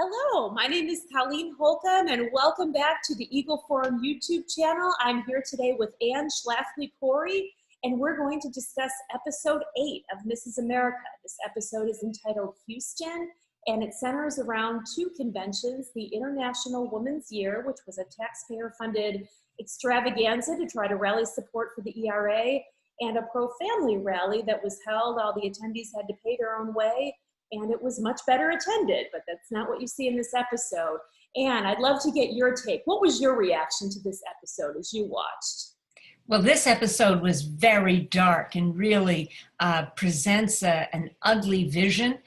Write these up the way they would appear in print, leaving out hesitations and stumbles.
Hello, my name is Colleen Holcomb and welcome back to the Eagle Forum YouTube channel. I'm here today with Schlafly, Cori, and we're going to discuss episode 8 of Mrs. America. This episode is entitled Houston, and it centers around two conventions: the International Women's Year, which was a taxpayer-funded extravaganza to try to rally support for the ERA, and a pro-family rally that was held. All the attendees had to pay their own way, and it was much better attended, but that's not what you see in this episode. And I'd love to get your take. What was your reaction to this episode as you watched? Well, this episode was very dark and really presents an ugly vision.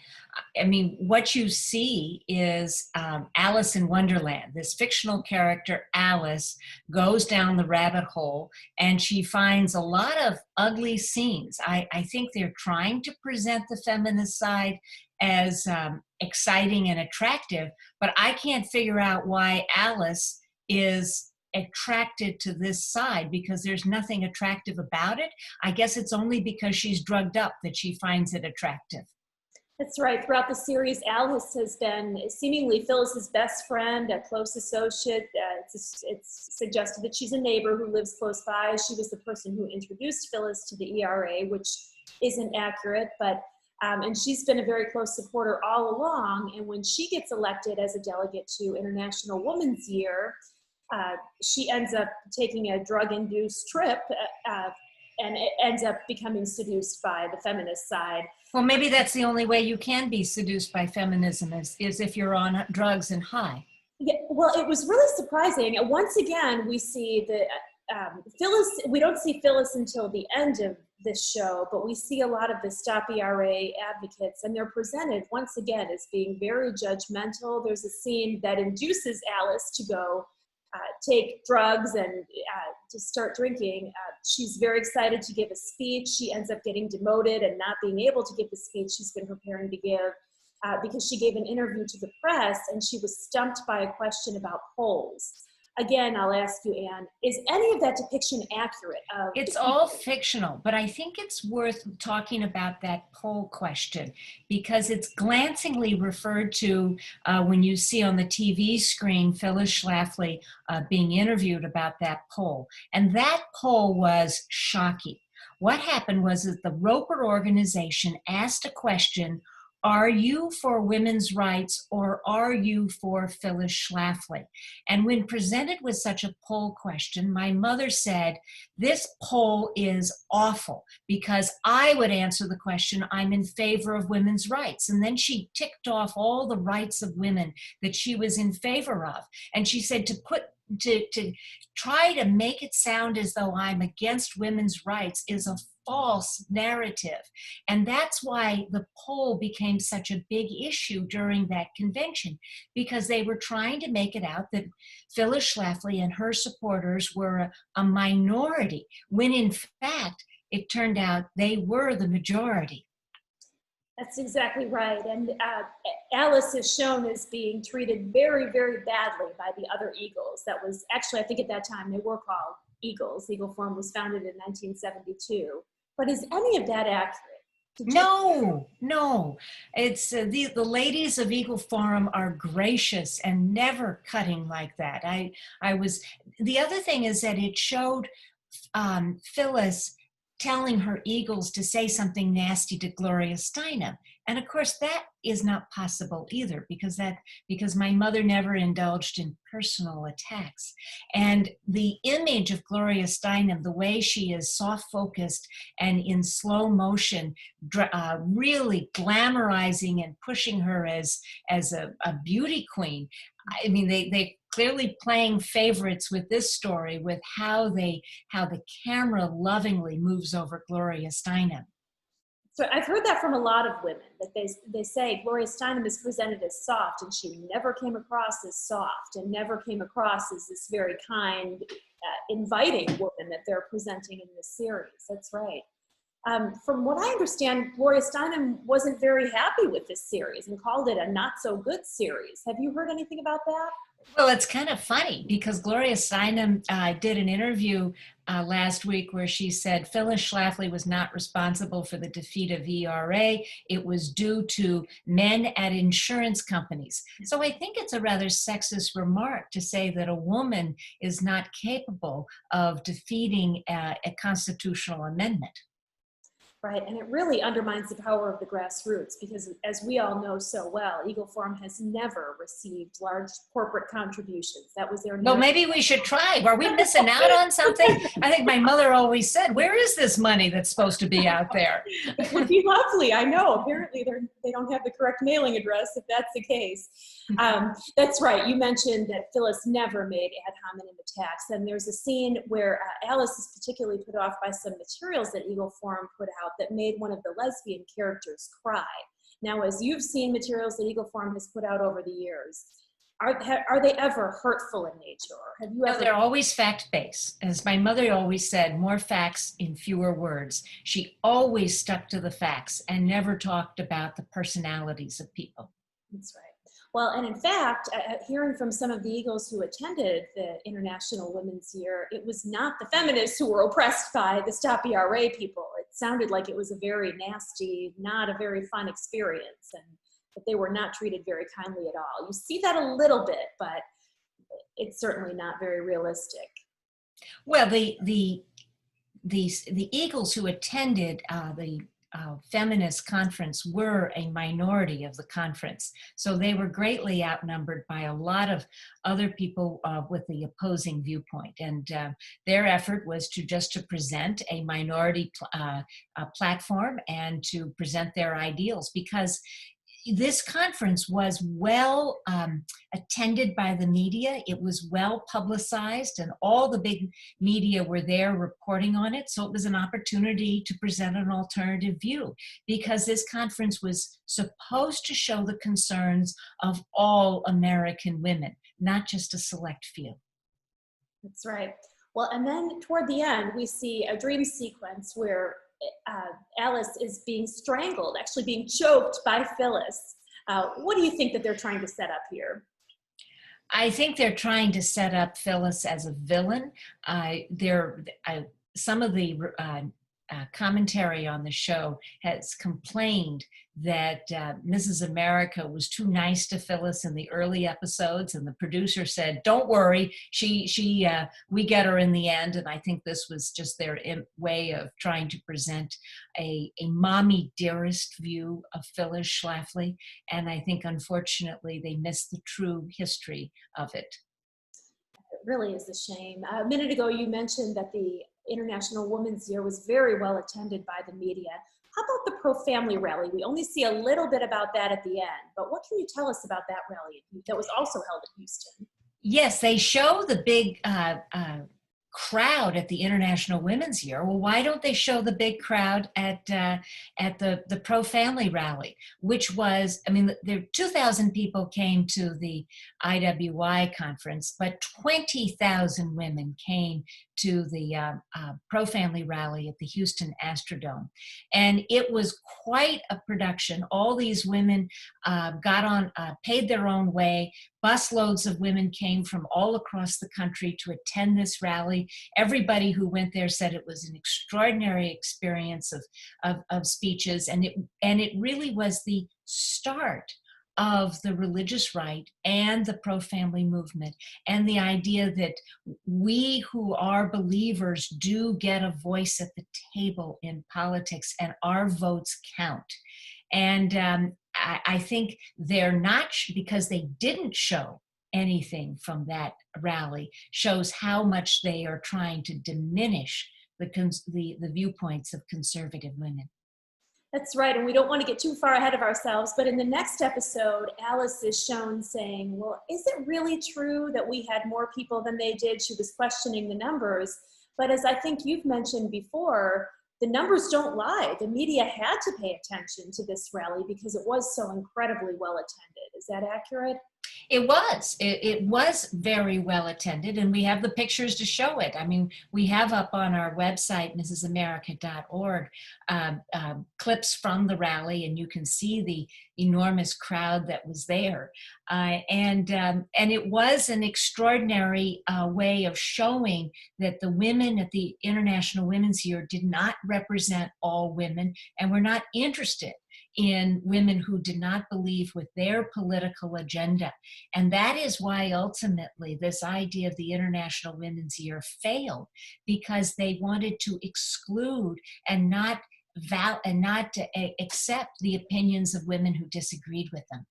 I mean, what you see is Alice in Wonderland. This fictional character, Alice, goes down the rabbit hole and she finds a lot of ugly scenes. I think they're trying to present the feminist side as exciting and attractive, but I can't figure out why Alice is attracted to this side, because there's nothing attractive about it. I guess it's only because she's drugged up that she finds it attractive. That's right. Throughout the series, Alice has been seemingly Phyllis's best friend, a close associate. It's suggested that she's a neighbor who lives close by. She was the person who introduced Phyllis to the ERA, which isn't accurate, but and she's been a very close supporter all along. And when she gets elected as a delegate to International Women's Year, she ends up taking a drug-induced trip and it ends up becoming seduced by the feminist side. Well, maybe that's the only way you can be seduced by feminism is if you're on drugs and high. Yeah, well, it was really surprising. Once again, we see the Phyllis. We don't see Phyllis until the end of this show, but we see a lot of the Stop ERA advocates, and they're presented once again as being very judgmental. There's a scene that induces Alice to go take drugs and to start drinking. She's very excited to give a speech. She ends up getting demoted and not being able to give the speech she's been preparing to give because she gave an interview to the press and she was stumped by a question about polls. Again, I'll ask you, Anne, is any of that depiction accurate? It's all fictional, but I think it's worth talking about that poll question because it's glancingly referred to when you see on the TV screen Phyllis Schlafly being interviewed about that poll. And that poll was shocking. What happened was that the Roper organization asked a question: are you for women's rights or are you for Phyllis Schlafly? And when presented with such a poll question, my mother said, this poll is awful because I would answer the question, I'm in favor of women's rights. And then she ticked off all the rights of women that she was in favor of. And she said to try to make it sound as though I'm against women's rights is a false narrative. And that's why the poll became such a big issue during that convention, because they were trying to make it out that Phyllis Schlafly and her supporters were a minority, when in fact, it turned out they were the majority. That's exactly right. And Alice is shown as being treated very, very badly by the other Eagles. That was actually, I think at that time, they were called Eagles. Eagle Forum was founded in 1972. But is any of that accurate? No. It's the ladies of Eagle Forum are gracious and never cutting like that. The other thing is that it showed Phyllis telling her Eagles to say something nasty to Gloria Steinem. And of course, that is not possible either, because my mother never indulged in personal attacks. And the image of Gloria Steinem, the way she is soft-focused and in slow motion, really glamorizing and pushing her as a beauty queen. I mean, they clearly playing favorites with this story, with how the camera lovingly moves over Gloria Steinem. So I've heard that from a lot of women, that they say Gloria Steinem is presented as soft, and she never came across as soft and never came across as this very kind, inviting woman that they're presenting in this series. That's right. From what I understand, Gloria Steinem wasn't very happy with this series and called it a not so good series. Have you heard anything about that? Well, it's kind of funny because Gloria Steinem did an interview last week where she said Phyllis Schlafly was not responsible for the defeat of ERA. It was due to men at insurance companies. So I think it's a rather sexist remark to say that a woman is not capable of defeating a constitutional amendment. Right, and it really undermines the power of the grassroots because, as we all know so well, Eagle Forum has never received large corporate contributions. That was their. Well, maybe we should try. Are we missing out on something? I think my mother always said, "Where is this money that's supposed to be out there?" It would be lovely. I know. Apparently, they don't have the correct mailing address. If that's the case, that's right. You mentioned that Phyllis never made ad hominem attacks, and there's a scene where Alice is particularly put off by some materials that Eagle Forum put out that made one of the lesbian characters cry. Now, as you've seen materials that Eagle Forum has put out over the years, are they ever hurtful in nature? Or have you ever? No, they're always fact-based. As my mother always said, more facts in fewer words. She always stuck to the facts and never talked about the personalities of people. That's right. Well, and in fact, hearing from some of the Eagles who attended the International Women's Year, it was not the feminists who were oppressed by the Stop ERA people. It sounded like it was a very nasty, not a very fun experience, and that they were not treated very kindly at all. You see that a little bit, but it's certainly not very realistic. Well, the Eagles who attended the feminist conference were a minority of the conference. So they were greatly outnumbered by a lot of other people with the opposing viewpoint. And their effort was to present a minority platform and to present their ideals, because this conference was well attended by the media. It was well publicized, and all the big media were there reporting on it. So it was an opportunity to present an alternative view, because this conference was supposed to show the concerns of all American women, not just a select few. That's right. Well, and then toward the end, we see a dream sequence where Alice is being strangled, actually being choked by Phyllis. What do you think that they're trying to set up here? I think they're trying to set up Phyllis as a villain. Some of the commentary on the show has complained that Mrs. America was too nice to Phyllis in the early episodes, and the producer said, "Don't worry, we get her in the end." And I think this was just their way of trying to present a mommy dearest view of Phyllis Schlafly, and I think unfortunately they missed the true history of it. It really is a shame. A minute ago, you mentioned that the International Women's Year was very well attended by the media. How about the pro-family rally? We only see a little bit about that at the end, but what can you tell us about that rally that was also held in Houston? Yes, they show the big crowd at the International Women's Year. Well, why don't they show the big crowd at the pro-family rally, which was, I mean, there 2,000 people came to the IWI conference, but 20,000 women came to the pro-family rally at the Houston Astrodome. And it was quite a production. All these women paid their own way. Busloads of women came from all across the country to attend this rally. Everybody who went there said it was an extraordinary experience of speeches, and it really was the start of the religious right and the pro-family movement, and the idea that we who are believers do get a voice at the table in politics, and our votes count. And I think they're not, because they didn't show anything from that rally, shows how much they are trying to diminish the viewpoints of conservative women. That's right, and we don't want to get too far ahead of ourselves, but in the next episode, Alice is shown saying, well, is it really true that we had more people than they did? She was questioning the numbers, but as I think you've mentioned before, the numbers don't lie. The media had to pay attention to this rally because it was so incredibly well attended. Is that accurate? It was very well attended, and we have the pictures to show it. I mean, we have up on our website, mrsamerica.org, clips from the rally, and you can see the enormous crowd that was there. And it was an extraordinary way of showing that the women at the International Women's Year did not represent all women, and were not interested in women who did not believe with their political agenda. And that is why ultimately this idea of the International Women's Year failed, because they wanted to exclude and not accept the opinions of women who disagreed with them.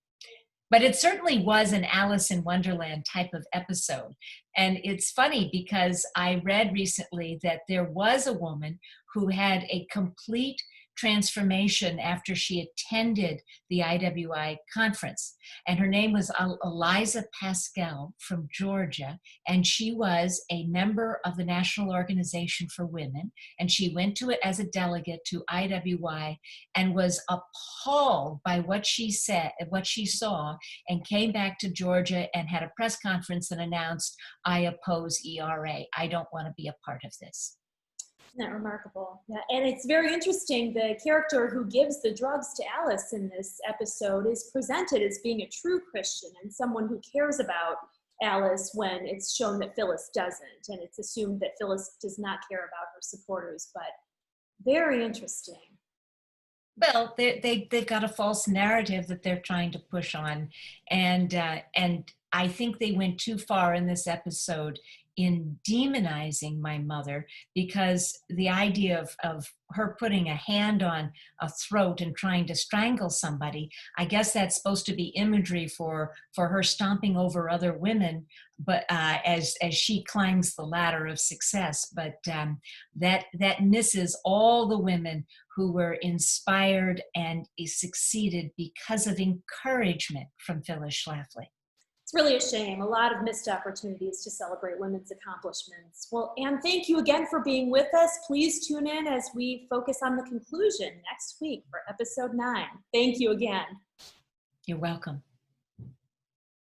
But it certainly was an Alice in Wonderland type of episode. And it's funny because I read recently that there was a woman who had a complete transformation after she attended the IWI conference. And her name was Eliza Pascal from Georgia. And she was a member of the National Organization for Women. And she went to it as a delegate to IWI and was appalled by what she saw, and came back to Georgia and had a press conference and announced, I oppose ERA. I don't want to be a part of this. Isn't that remarkable? Yeah, and it's very interesting. The character who gives the drugs to Alice in this episode is presented as being a true Christian and someone who cares about Alice, when it's shown that Phyllis doesn't, and it's assumed that Phyllis does not care about her supporters. But very interesting. Well, they've got a false narrative that they're trying to push on, and I think they went too far in this episode in demonizing my mother, because the idea of her putting a hand on a throat and trying to strangle somebody, I guess that's supposed to be imagery for her stomping over other women, but as she climbs the ladder of success. But that misses all the women who were inspired and succeeded because of encouragement from Phyllis Schlafly. It's really a shame. A lot of missed opportunities to celebrate women's accomplishments. Well, Anne, thank you again for being with us. Please tune in as we focus on the conclusion next week for episode 9. Thank you again. You're welcome.